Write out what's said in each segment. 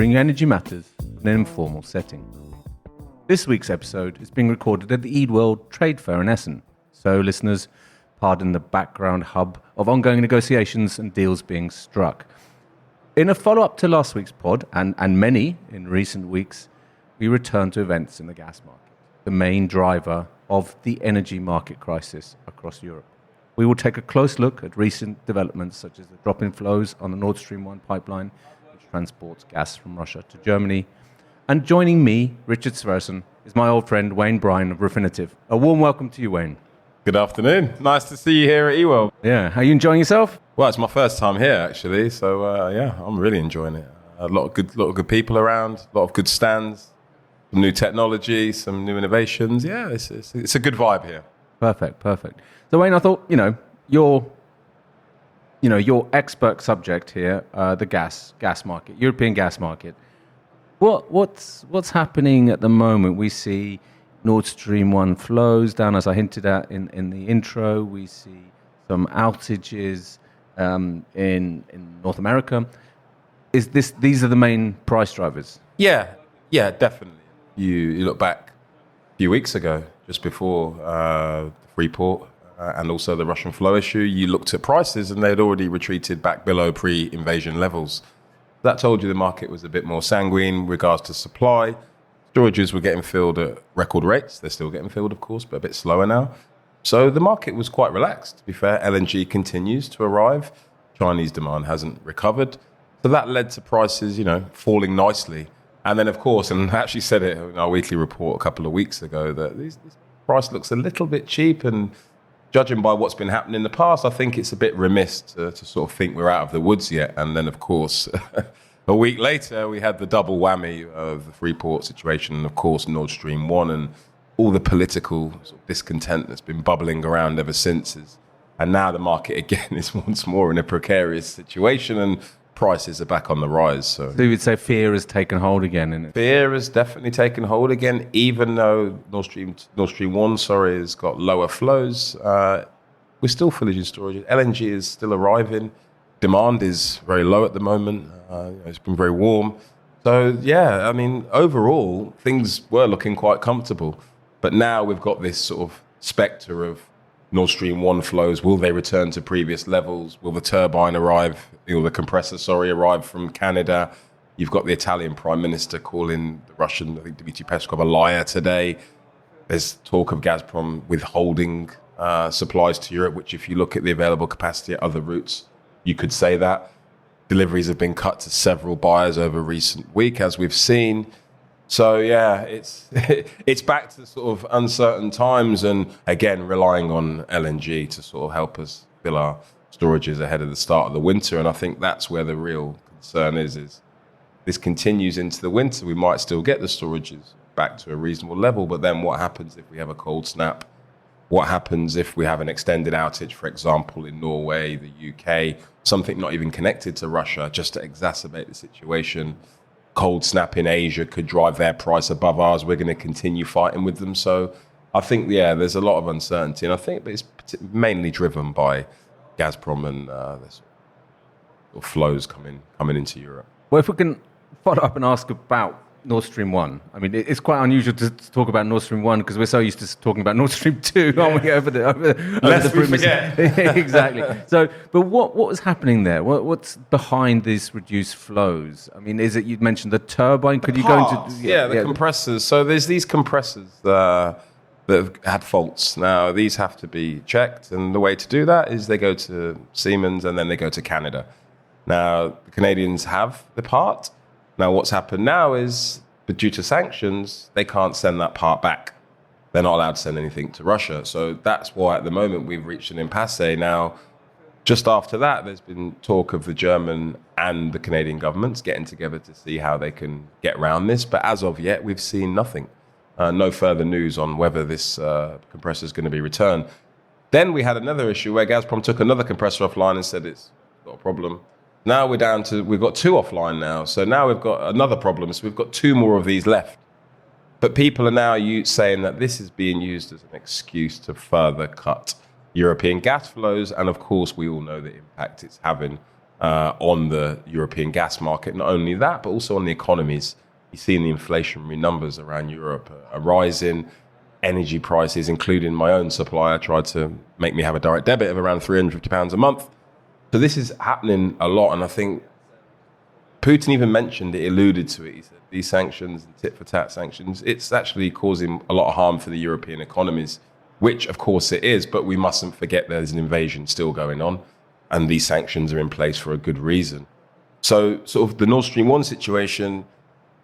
bring you energy matters in an informal setting. This week's episode is being recorded at the World Trade Fair in Essen, so listeners, pardon the background hub of ongoing negotiations and deals being struck. In a follow-up to last week's pod, and many in recent weeks, we return to events in the gas market, the main driver of the energy market crisis across Europe. We will take a close look at recent developments such as the drop in flows on the Nord Stream 1 pipeline, which transports gas from Russia to Germany. And joining me, Richard Sverrisson, is my old friend Wayne Bryan of Refinitiv. A warm welcome to you, Wayne. Good afternoon. Nice to see you here at eWorld. Yeah, are you enjoying yourself? Well, it's my first time here, actually, so I'm really enjoying it. A lot of good people around, a lot of good stands, some new technology, some new innovations. Yeah, it's a good vibe here. Perfect. So, Wayne, I thought, your expert subject here, the gas market, European gas market. What's happening at the moment? We see Nord Stream 1 flows down, as I hinted at in the intro. We see some outages in North America. These are the main price drivers? Yeah, definitely. You look back a few weeks ago, just before the Freeport and also the Russian flow issue, you looked at prices and they'd already retreated back below pre-invasion levels. That told you the market was a bit more sanguine in regards to supply. Storages were getting filled at record rates. They're still getting filled, of course, but a bit slower now. So the market was quite relaxed. To be fair, LNG continues to arrive. Chinese demand hasn't recovered. So that led to prices, falling nicely. And then, of course, and I actually said it in our weekly report a couple of weeks ago, that this price looks a little bit cheap. And judging by what's been happening in the past, I think it's a bit remiss to sort of think we're out of the woods yet. And then, of course, a week later, we had the double whammy of the Freeport situation and, of course, Nord Stream 1 and all the political sort of discontent that's been bubbling around ever since. And now the market, again, is once more in a precarious situation and prices are back on the rise. So you would say fear has taken hold again, isn't it? Fear has definitely taken hold again, even though Nord Stream 1, has got lower flows. We're still filling storage. LNG is still arriving. Demand is very low at the moment. It's been very warm. So, overall, things were looking quite comfortable. But now we've got this sort of spectre of Nord Stream 1 flows. Will they return to previous levels? Will the turbine arrive? Will the compressor, arrive from Canada? You've got the Italian Prime Minister calling the Russian, I think, Dmitry Peskov, a liar today. There's talk of Gazprom withholding supplies to Europe, which if you look at the available capacity at other routes, you could say that. Deliveries have been cut to several buyers over recent week, as we've seen. So, it's back to sort of uncertain times and, again, relying on LNG to sort of help us fill our storages ahead of the start of the winter. And I think that's where the real concern is this continues into the winter. We might still get the storages back to a reasonable level, but then what happens if we have a cold snap? What happens if we have an extended outage, for example, in Norway, the UK, something not even connected to Russia, just to exacerbate the situation? Cold snap in Asia could drive their price above ours. We're going to continue fighting with them. So I think, there's a lot of uncertainty. And I think it's mainly driven by Gazprom and the sort of flows coming into Europe. Well, if we can follow up and ask about Nord Stream 1. I mean, it's quite unusual to talk about Nord Stream 1 because we're so used to talking about Nord Stream 2, aren't we, over the premise. Exactly. So, but what was happening there? What's behind these reduced flows? I mean, is it, you'd mentioned the turbine? Could you go into... the compressors. So there's these compressors that have had faults. Now, these have to be checked, and the way to do that is they go to Siemens and then they go to Canada. Now, the Canadians have the part. Now, what's happened now is, but due to sanctions, they can't send that part back. They're not allowed to send anything to Russia. So that's why at the moment we've reached an impasse. Now, just after that, there's been talk of the German and the Canadian governments getting together to see how they can get around this. But as of yet, we've seen nothing. No further news on whether this compressor is going to be returned. Then we had another issue where Gazprom took another compressor offline and said it's got a problem. Now we've got two offline now. So now we've got another problem. So we've got two more of these left. But people are now saying that this is being used as an excuse to further cut European gas flows. And of course, we all know the impact it's having on the European gas market. Not only that, but also on the economies. You've seen the inflationary numbers around Europe are rising. Energy prices, including my own supplier, tried to make me have a direct debit of around £350 a month. So this is happening a lot, and I think Putin even mentioned it, alluded to it. He said these sanctions and tit-for-tat sanctions, it's actually causing a lot of harm for the European economies, which of course it is, but we mustn't forget there's an invasion still going on, and these sanctions are in place for a good reason. So sort of the Nord Stream 1 situation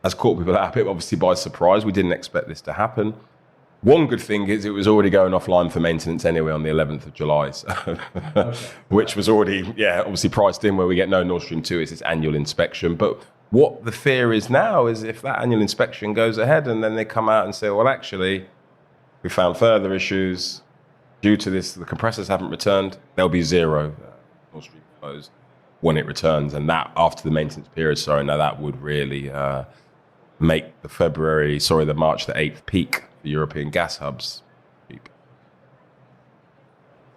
has caught people out a bit, obviously by surprise. We didn't expect this to happen. One good thing is it was already going offline for maintenance anyway on the 11th of July, so which was already, obviously priced in where we get no Nord Stream 2, it's its annual inspection. But what the fear is now is if that annual inspection goes ahead and then they come out and say, well, actually, we found further issues due to this, the compressors haven't returned, there'll be zero Nord Stream flows when it returns. And that, after the maintenance period, that would really make the March the 8th peak. The European gas hubs,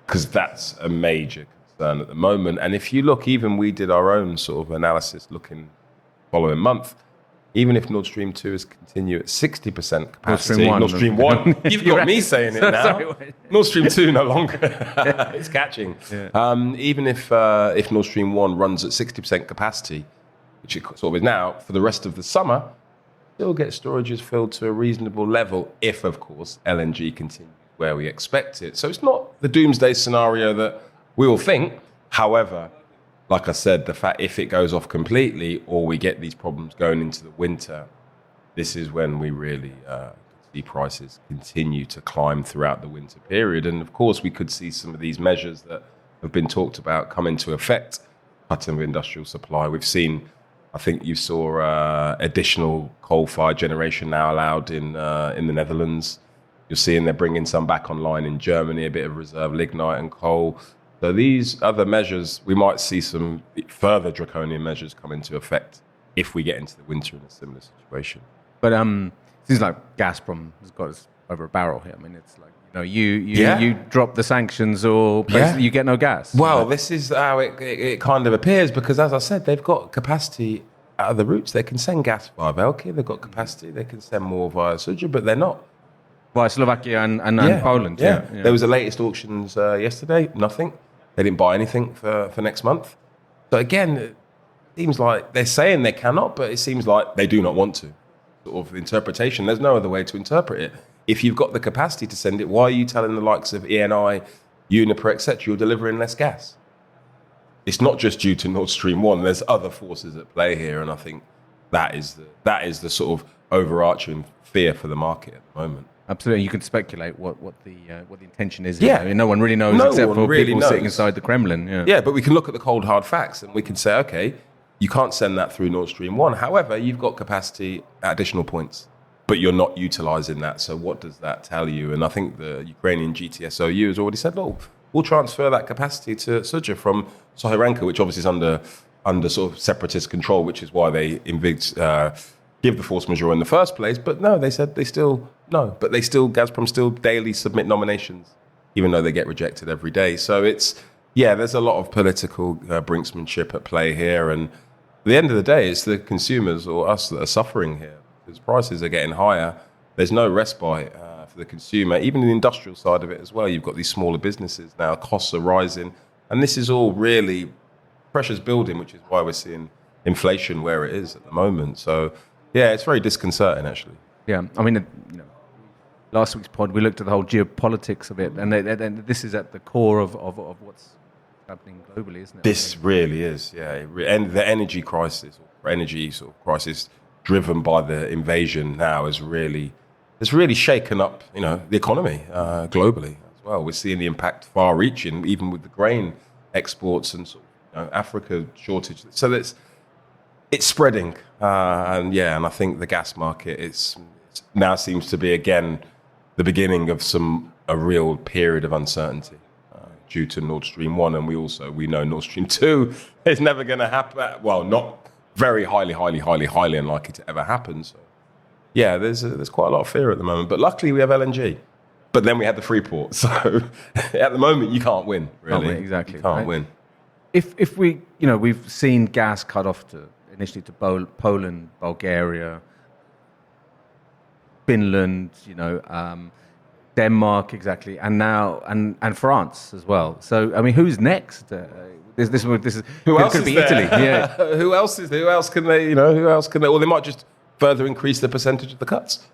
because that's a major concern at the moment. And if you look, even we did our own sort of analysis looking following month, even if Nord Stream 2 is continue at 60% capacity, Nord Stream 1, you've got me saying it now. Nord Stream 2 no longer, it's catching. Yeah. Even if Nord Stream 1 runs at 60% capacity, which it sort of is now, for the rest of the summer, still get storages filled to a reasonable level if, of course, LNG continues where we expect it. So it's not the doomsday scenario that we all think. However, like I said, the fact if it goes off completely or we get these problems going into the winter, this is when we really see prices continue to climb throughout the winter period. And of course, we could see some of these measures that have been talked about come into effect, cutting of industrial supply. We've seen, I think you saw additional coal-fired generation now allowed in the Netherlands. You're seeing they're bringing some back online in Germany, a bit of reserve lignite and coal. So these other measures, we might see some further draconian measures come into effect if we get into the winter in a similar situation. But it seems like Gazprom has got us over a barrel here. I mean, it's like, you drop the sanctions or basically you get no gas. Well, this is how it kind of appears, because as I said, they've got capacity out of the routes. They can send gas via Velki, they've got capacity, they can send more via Suja, but they're not. Via Slovakia and Poland. Yeah. There was the latest auctions yesterday, nothing. They didn't buy anything for next month. So again, it seems like they're saying they cannot, but it seems like they do not want to. Sort of interpretation. There's no other way to interpret it. If you've got the capacity to send it, why are you telling the likes of ENI, Uniper, etc., you're delivering less gas? It's not just due to Nord Stream 1. There's other forces at play here, and I think that is the sort of overarching fear for the market at the moment. Absolutely. You can speculate what the intention is. Yeah. I mean, no one really knows except for really people sitting inside the Kremlin. Yeah, but we can look at the cold, hard facts, and we can say, okay, you can't send that through Nord Stream 1. However, you've got capacity at additional points, but you're not utilising that. So what does that tell you? And I think the Ukrainian GTSOU has already said, look, we'll transfer that capacity to Suja from Sohiranka, which obviously is under sort of separatist control, which is why they give the force majeure in the first place. But no, they said Gazprom still daily submit nominations, even though they get rejected every day. So there's a lot of political brinksmanship at play here. And at the end of the day, it's the consumers or us that are suffering here, because prices are getting higher. There's no respite for the consumer, even in the industrial side of it as well. You've got these smaller businesses now, costs are rising. And this is all really pressure's building, which is why we're seeing inflation where it is at the moment. So, yeah, it's very disconcerting, actually. Yeah, I mean, last week's pod, we looked at the whole geopolitics of it, and this is at the core of what's happening globally, isn't it? This really is, yeah. And the energy crisis, or energy sort of crisis driven by the invasion now has really shaken up, the economy globally as well. We're seeing the impact far-reaching, even with the grain exports and sort of, Africa shortage. So it's spreading, and I think the gas market it's now seems to be again the beginning of a real period of uncertainty due to Nord Stream 1, and we know Nord Stream 2 is never going to happen. Well, not very highly unlikely to ever happen. So, yeah, there's quite a lot of fear at the moment. But luckily, we have LNG. But then we had the Freeport. So at the moment, you can't win. Really, exactly. You can't win. if we, we've seen gas cut off initially to Poland, Bulgaria, Finland, Denmark, exactly, and now and France as well. So I mean, who's next? This is who else could is be there? Italy. Yeah. Who else is there? Who else can they? Who else can they? Or they might just further increase the percentage of the cuts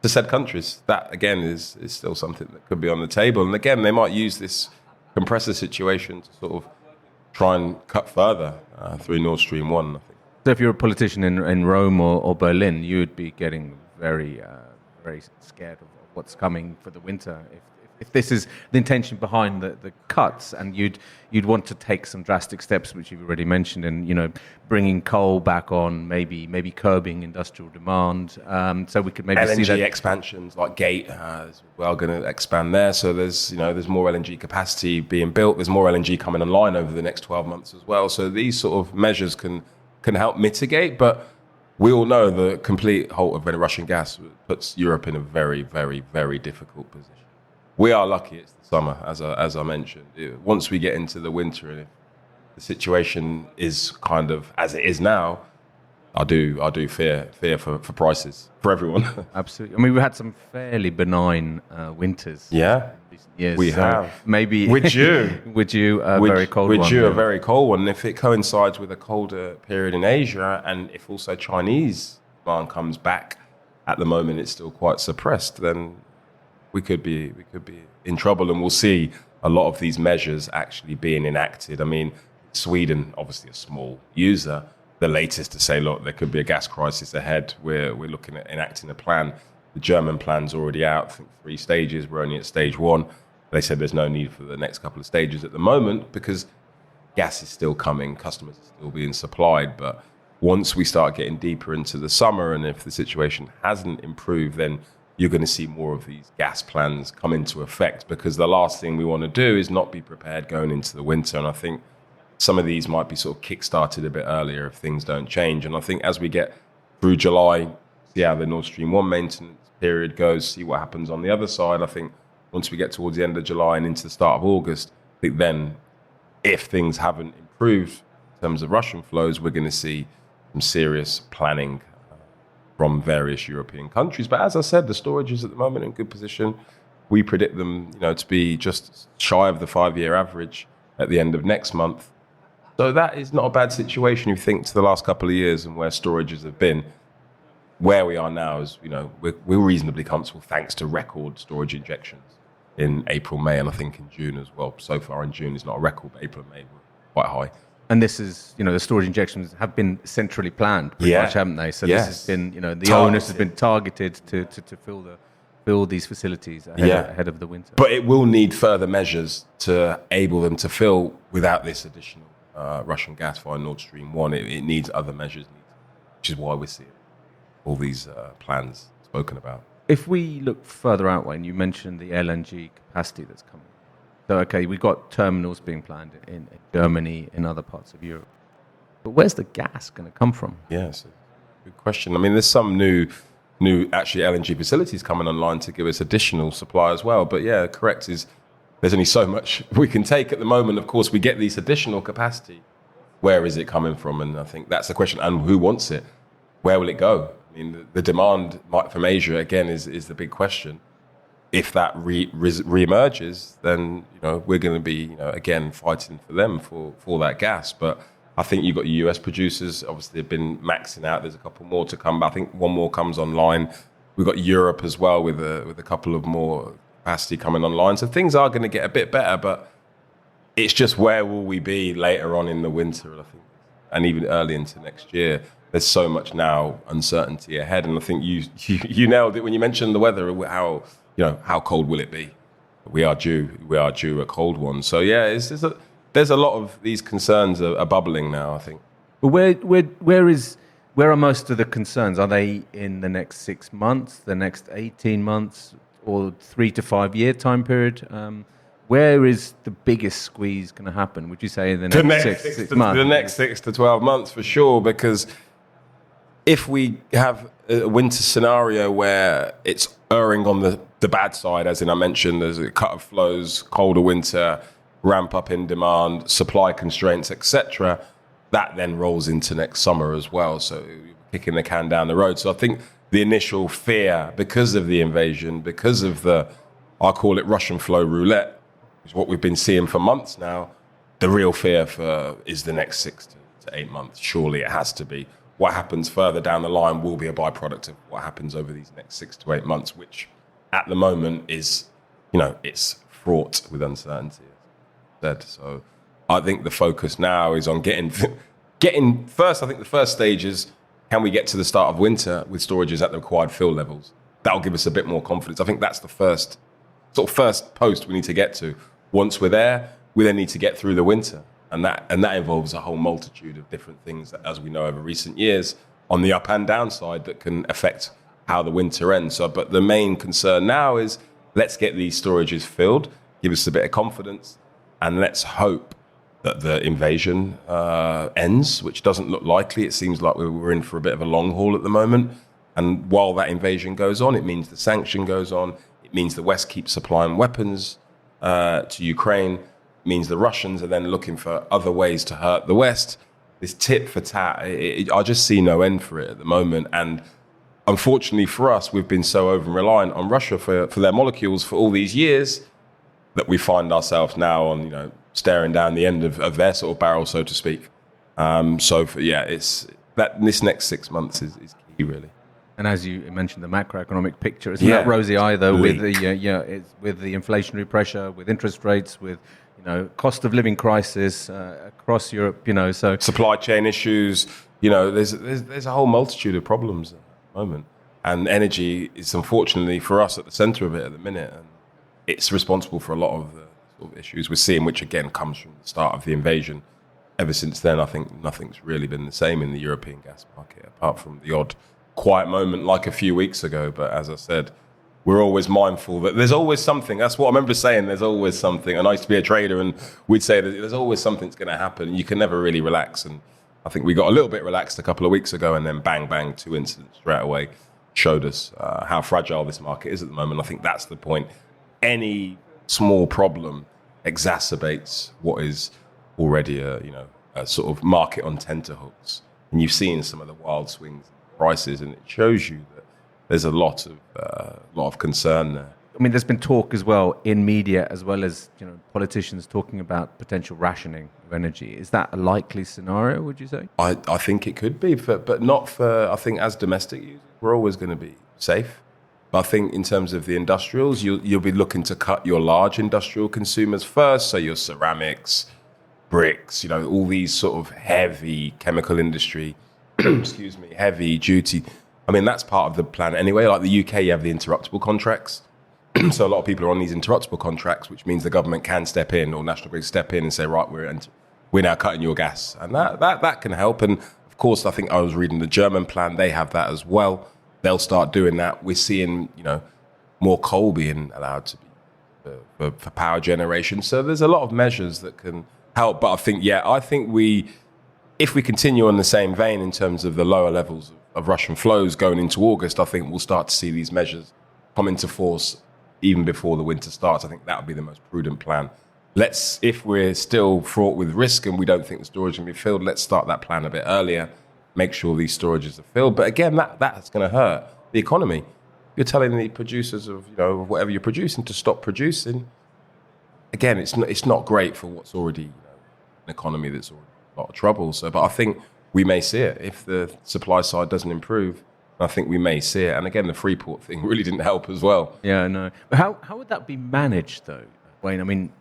to said countries. That again is still something that could be on the table. And again, they might use this compressor situation to sort of try and cut further through Nord Stream 1, I think. So if you're a politician in Rome or Berlin, you would be getting very, very scared of what's coming for the winter. If this is the intention behind the cuts, and you'd want to take some drastic steps, which you've already mentioned, and bringing coal back on, maybe curbing industrial demand, so we could maybe LNG see that expansions like Gate is well going to expand there. So there's more LNG capacity being built. There's more LNG coming online over the next 12 months as well. So these sort of measures can help mitigate, but we all know the complete halt of Russian gas puts Europe in a very, very, very difficult position. We are lucky it's the summer, as I mentioned. Once we get into the winter, and if the situation is kind of as it is now, I do fear for prices for everyone. Absolutely. I mean, we've had some fairly benign winters. Yeah, in recent years. We So have. maybe We're due. very cold one. We're due a very cold one. If it coincides with a colder period in Asia, and if also Chinese demand comes back, at the moment it's still quite suppressed, then we could be in trouble, and we'll see a lot of these measures actually being enacted. I mean, Sweden, obviously a small user, the latest to say, look, there could be a gas crisis ahead. We're looking at enacting a plan. The German plan's already out. I think 3 stages. We're only at stage 1. They said there's no need for the next couple of stages at the moment because gas is still coming. Customers are still being supplied. But once we start getting deeper into the summer, and if the situation hasn't improved, then you're going to see more of these gas plans come into effect, because the last thing we want to do is not be prepared going into the winter. And I think some of these might be sort of kick-started a bit earlier if things don't change. And I think as we get through July, see how the Nord Stream 1 maintenance period goes, see what happens on the other side. I think once we get towards the end of July and into the start of August, I think then if things haven't improved in terms of Russian flows, we're going to see some serious planning from various European countries. But as I said, the storage is at the moment in good position. We predict them, to be just shy of the 5-year average at the end of next month. So that is not a bad situation. You think to the last couple of years and where storages have been. Where we are now is, we're reasonably comfortable thanks to record storage injections in April, May, and I think in June as well. So far in June is not a record, but April and May were quite high. And this is, the storage injections have been centrally planned, pretty much, haven't they? So this has been, the onus has been targeted to fill these facilities ahead of the winter. But it will need further measures to enable them to fill without this additional Russian gas via Nord Stream 1. It needs other measures, which is why we're seeing all these plans spoken about. If we look further out, Wayne, you mentioned the LNG capacity that's coming. So, okay, we've got terminals being planned in Germany, in other parts of Europe. But where's the gas going to come from? Yes, good question. I mean, there's some new actually LNG facilities coming online to give us additional supply as well. But yeah, correct is there's only so much we can take at the moment. Of course, we get this additional capacity. Where is it coming from? And I think that's the question. And who wants it? Where will it go? I mean, the demand from Asia, again, is the big question. If that re-emerges, then we're going to be again fighting for them for that gas. But I think you've got US producers. Obviously, they've been maxing out. There's a couple more to come. But I think one more comes online. We've got Europe as well with a couple of more capacity coming online. So things are going to get a bit better. But it's just where will we be later on in the winter? I think, and even early into next year. There's so much now uncertainty ahead, and I think you nailed it when you mentioned the weather. How cold will it be? We are due a cold one. So yeah, there's a lot of these concerns are bubbling now, I think. But where are most of the concerns? Are they in the next 6 months, the next 18 months, or 3 to 5 year time period? Where is the biggest squeeze going to happen? Would you say in the next six months? The next 6 to 12 months for sure, because if we have a winter scenario where it's erring on the bad side, as in I mentioned, there's a cut of flows, colder winter, ramp up in demand, supply constraints, etc., that then rolls into next summer as well. So kicking the can down the road. So I think the initial fear, because of the invasion, because of I call it Russian flow roulette, is what we've been seeing for months now. The real fear is the next 6 to 8 months. Surely it has to be. What happens further down the line will be a byproduct of what happens over these next 6 to 8 months, which at the moment is, it's fraught with uncertainty. So I think the focus now is on getting first. I think the first stage is, can we get to the start of winter with storages at the required fill levels? That'll give us a bit more confidence. I think that's the first post we need to get to. Once we're there, we then need to get through the winter. And that involves a whole multitude of different things that, as we know over recent years, on the up and down side, that can affect how the winter ends. So, but the main concern now is, let's get these storages filled, give us a bit of confidence, and let's hope that the invasion ends, which doesn't look likely. It seems like we're in for a bit of a long haul at the moment. And while that invasion goes on, it means the sanction goes on. It means the West keeps supplying weapons to Ukraine. Means the Russians are then looking for other ways to hurt the West. This tit for tat, I just see no end for it at the moment. And unfortunately for us, we've been so over-reliant on Russia for their molecules for all these years that we find ourselves now on, staring down the end of their sort of barrel, so to speak. It's that this next 6 months is key, really. And as you mentioned, the macroeconomic picture isn't that rosy either, with the inflationary pressure, with interest rates, with cost of living crisis across Europe. So supply chain issues. There's a whole multitude of problems at the moment, and energy is unfortunately for us at the centre of it at the minute, and it's responsible for a lot of the sort of issues we're seeing, which again comes from the start of the invasion. Ever since then, I think nothing's really been the same in the European gas market, apart from the odd quiet moment like a few weeks ago. But as I said, we're always mindful that there's always something. That's what I remember saying, there's always something. And I used to be a trader, and we'd say that there's always something that's going to happen. You can never really relax. And I think we got a little bit relaxed a couple of weeks ago, and then bang, bang, 2 incidents straight away showed us how fragile this market is at the moment. I think that's the point. Any small problem exacerbates what is already a sort of market on tenterhooks. And you've seen some of the wild swings in prices, and it shows you that there's a lot of concern there. I mean, there's been talk as well in media, as well as politicians talking about potential rationing of energy. Is that a likely scenario, would you say? I think it could be, but not for, I think as domestic users, we're always going to be safe. But I think in terms of the industrials, you'll be looking to cut your large industrial consumers first, so your ceramics, bricks, all these sort of heavy chemical industry, excuse me, heavy duty. I mean, that's part of the plan anyway. Like the UK, you have the interruptible contracts. So a lot of people are on these interruptible contracts, which means the government can step in, or National Grid step in and say, right, we're now cutting your gas. And that can help. And of course, I think I was reading the German plan. They have that as well. They'll start doing that. We're seeing, more coal being allowed to be for power generation. So there's a lot of measures that can help. But I think if we continue on the same vein in terms of the lower levels of Russian flows going into August, I think we'll start to see these measures come into force even before the winter starts. I think that would be the most prudent plan. If we're still fraught with risk and we don't think the storage can be filled, let's start that plan a bit earlier, make sure these storages are filled. But again, that's going to hurt the economy. You're telling the producers of whatever you're producing to stop producing. Again, it's not great for what's already an economy that's already in a lot of trouble. So, but I think we may see it if the supply side doesn't improve. I think we may see it. And again, the Freeport thing really didn't help as well. Yeah, I know. But how would that be managed, though, Wayne? I mean,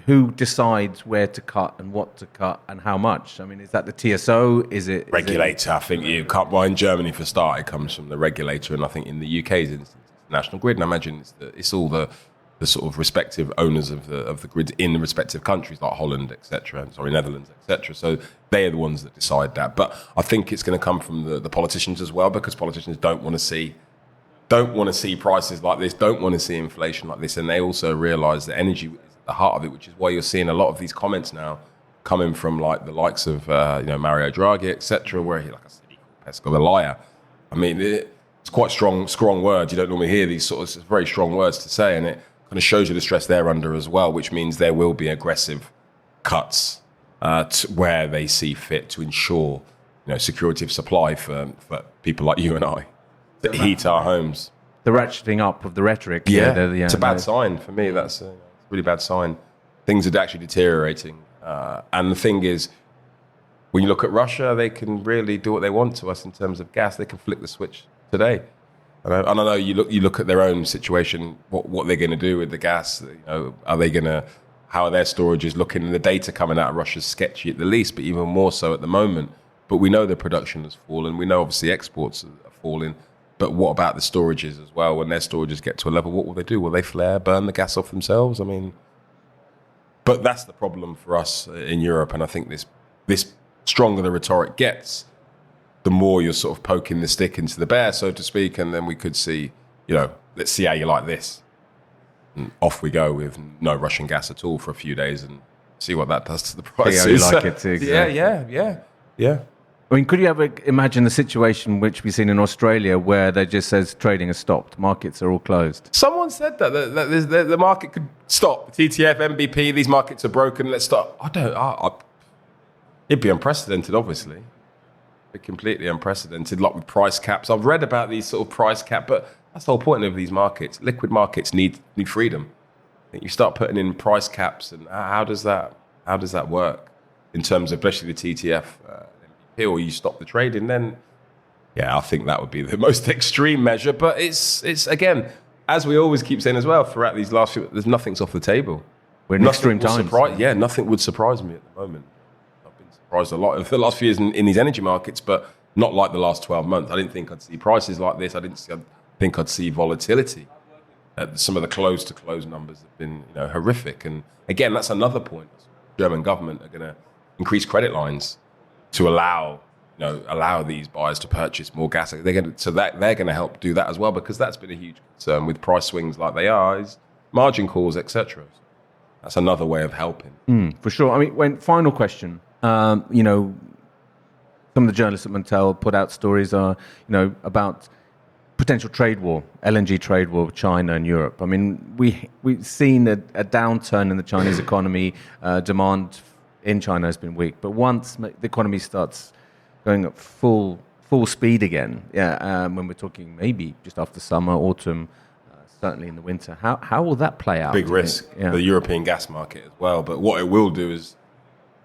who decides where to cut and what to cut and how much? I mean, is that the TSO? Is it regulator? I think you can't. Well, in Germany, for start, it comes from the regulator, and I think in the UK's instance, National Grid. And I imagine it's all the sort of respective owners of the grids in the respective countries, like Holland, Netherlands, etc. So they are the ones that decide that. But I think it's going to come from the politicians as well, because politicians don't want to see prices like this, don't want to see inflation like this, and they also realise that energy is at the heart of it, which is why you're seeing a lot of these comments now coming from like the likes of Mario Draghi, etc., where he, like I said, he called Pesco a liar. I mean, it's quite strong words. You don't normally hear these it's very strong words to say, and it kind of shows you the stress they're under as well, which means there will be aggressive cuts where they see fit to ensure, security of supply for people like you and I that heat our homes. The ratcheting up of the rhetoric. It's a bad sign for me. That's a really bad sign. Things are actually deteriorating. And the thing is, when you look at Russia, they can really do what they want to us in terms of gas. They can flick the switch today. And I know you look at their own situation, what they're going to do with the gas. How are their storages looking? And the data coming out of Russia is sketchy at the least, but even more so at the moment. But we know the production has fallen. We know obviously exports are falling. But what about the storages as well? When their storages get to a level, what will they do? Will they flare, burn the gas off themselves? I mean, but that's the problem for us in Europe. And I think this stronger the rhetoric gets, the more you're sort of poking the stick into the bear, so to speak. And then we could see, let's see how you like this. And off we go with no Russian gas at all for a few days and see what that does to the prices. See how you like it too. Exactly. Yeah. I mean, could you ever imagine the situation which we've seen in Australia where they just says trading has stopped, markets are all closed? Someone said that the market could stop. TTF, MBP, these markets are broken, let's stop. It'd be unprecedented, obviously. Completely unprecedented, like with price caps. I've read about these sort of price cap, but that's the whole point of these markets. Liquid markets need freedom. I think you start putting in price caps, and how does that work in terms of especially the TTF, or you stop the trading? Then, I think that would be the most extreme measure. But it's again, as we always keep saying as well, throughout these last few, there's nothing's off the table. We're in extreme times. Nothing would surprise me at the moment. Surprised a lot for the last few years in these energy markets, but not like the last 12 months. I didn't think I'd see prices like this. I think I'd see volatility. Some of the close numbers have been horrific. And again, that's another point. The German government are going to increase credit lines to allow these buyers to purchase more gas. They're going to help do that as well, because that's been a huge concern with price swings like they are, is margin calls, etc. That's another way of helping. For sure. I mean, final question. Some of the journalists at Montel put out stories about potential trade war, LNG trade war with China and Europe. I mean, we've seen a downturn in the Chinese economy. Demand in China has been weak, but once the economy starts going at full speed again, when we're talking maybe just after summer, autumn, certainly in the winter, how will that play out? Big risk, the European gas market as well. But what it will do is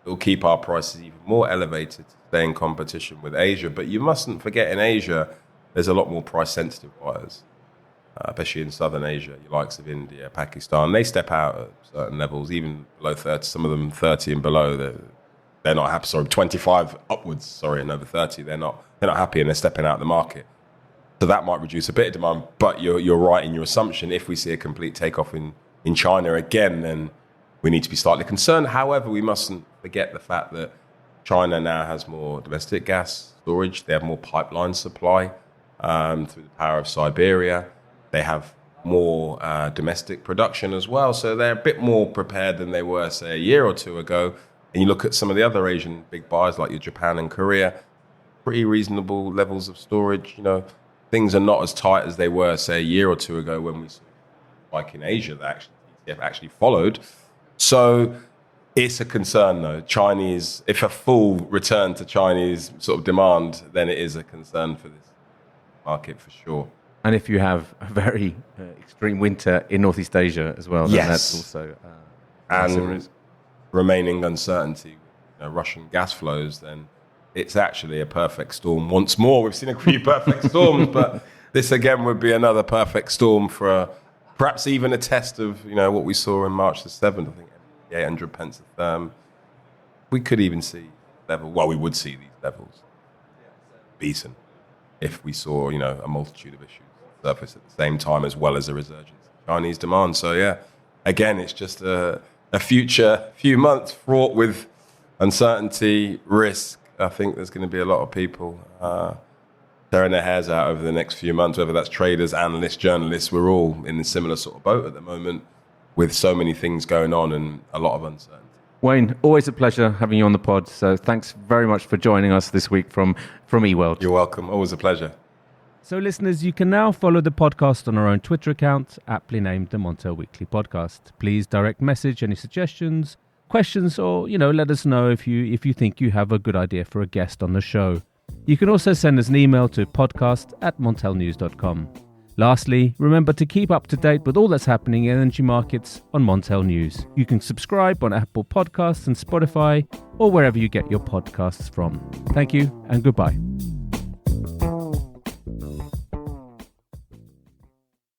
it will keep our prices even more elevated to stay in competition with Asia. But you mustn't forget, in Asia, there's a lot more price-sensitive buyers, especially in southern Asia, your likes of India, Pakistan. They step out at certain levels, even below 30, some of them 30 and below. They're not happy. 25 upwards, and over 30, they're not happy, and they're stepping out of the market. So that might reduce a bit of demand. But you're right in your assumption. If we see a complete takeoff in China again, then we need to be slightly concerned. However, we mustn't forget the fact that China now has more domestic gas storage. They have more pipeline supply through the power of Siberia. They have more domestic production as well. So they're a bit more prepared than they were, say, a year or two ago. And you look at some of the other Asian big buyers like your Japan and Korea, pretty reasonable levels of storage. Things are not as tight as they were, say, a year or two ago when we saw like in Asia that actually followed. So it's a concern, though. If a full return to Chinese sort of demand, then it is a concern for this market for sure. And if you have a very extreme winter in Northeast Asia as well, then that's also and remaining uncertainty with Russian gas flows, then it's actually a perfect storm once more. We've seen a few perfect storms, but this again would be another perfect storm for perhaps even a test of what we saw in March the 7th. I think 800 pence a therm. We could even see we would see these levels beaten if we saw a multitude of issues surface at the same time, as well as a resurgence of Chinese demand. So again, it's just a future few months fraught with uncertainty, risk. I think there's going to be a lot of people tearing their hairs out over the next few months, whether that's traders, analysts, journalists. We're all in a similar sort of boat at the moment with so many things going on and a lot of uncertainty. Wayne, always a pleasure having you on the pod. So thanks very much for joining us this week from eWorld. You're welcome. Always a pleasure. So listeners, you can now follow the podcast on our own Twitter account, aptly named the Montel Weekly Podcast. Please direct message any suggestions, questions, or, let us know if you think you have a good idea for a guest on the show. You can also send us an email to podcast@montelnews.com. Lastly, remember to keep up to date with all that's happening in energy markets on Montel News. You can subscribe on Apple Podcasts and Spotify, or wherever you get your podcasts from. Thank you and goodbye.